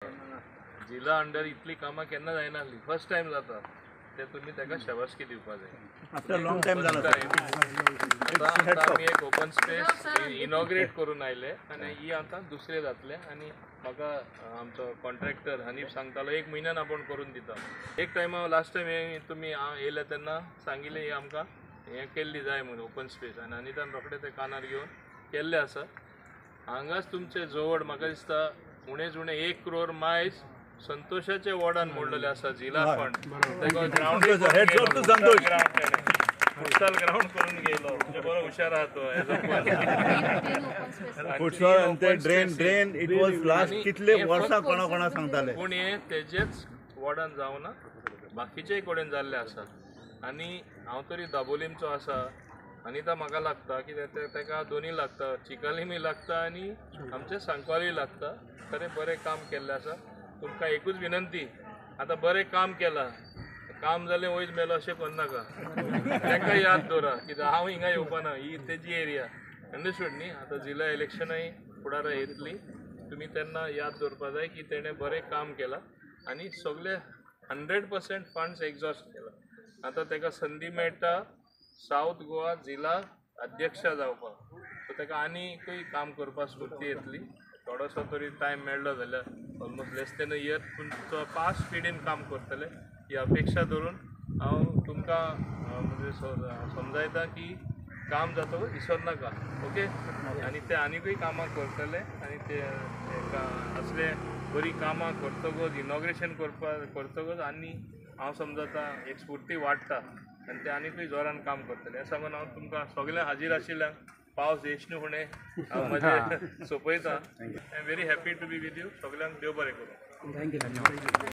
जिल्हा अंडर इतली कामां केन्ना जायना आसली, फर्स्ट टाइम जाता ते तुम्ही ताका शाबासकी दिवपा जाय. आफ्टर लॉंग टाइम जाला आतां आमी एक ओपन स्पेस इनॉग्रेट करून आयले आनी ही आतां दुसरे जातले. आनी म्हाका आमचो कॉन्ट्रॅक्टर हनीफ सांगतालो 1 म्हयन्यान आपण करून दिता. एक टायमा लास्ट टायम तुमी येयले तेन्ना सांगिल्लें ही आमकां हें केल्ली जाय म्हणून ओपन स्पेस, आनी आनीतान रोखडे ते कानार घेवन केल्ले आसा. हांगाच तुमचे जवळ म्हाका दिसता उणेच उणें 1 crore मायज संतोषाचे वॉर्डान मोडलेले आसा जिल्हा फंड. ग्राउंड फुटसाल ग्राउंड करून गेलो म्हणजे बरो हुशार आहा तो. ड्रेन इट वॉज लास्ट कितले वर्सां कोणा सांगताले, पूण हे तेजेच वॉर्डान जावना, बाकीचेय कडेन जाल्ले आसा. आनी हांव तरी दाबोलीमचो आसा आनी तो म्हाका लागता की ताका दोनी लागता, चिकालीमय लागता आनी आमचे सांकवालय लागता. खरें बरें काम केल्लें आसा. तुमकां एकूच विनंती, आतां बरें काम केलां, काम जालें वयच मेलो अशें करनाका. ताका याद दवरा कित्याक हांव हिंगा येवपाना, ही तेजी एरिया. अंडरस्टूड न्ही. आतां जिल्हा इलेक्शनय फुडाराक येतली, तुमी तेन्ना याद दवरपा जाय की तेणें बरें काम केलां आनी सगळे 100% फंड्स एक्झॉस्ट केला. आतां ताका संदी मेळटा सावथ गोवा जिल्हा अध्यक्ष जावपाक. सो ताका आनीकय काम करपाक स्फूर्ती येतली. थोडोसो तरी टायम मेळ्ळो जाल्यार almost less than a year तुमचो फास्ट स्पिडीन काम करतले ही अपेक्षा धरून हांव तुमकां म्हणजे समजायता की काम जातकच विसरनाका. ओके. आनी ते आनीकय कामां करतले आनी ते असले बरी कामां करतकच इनॉग्रेशन करतकच आनी हांव समजता एक स्फूर्ती वाडटा आनी ते आनीकय जोरान काम करतले. हें सांगून हांव तुमकां सगळ्यांक हाजीर आशिल्ल्यांक पावस येशनू फुडें हांव म्हजें सोंपयता. I am very happy to be with you. सगळ्यांक देव बरें करूं. थँक्यू.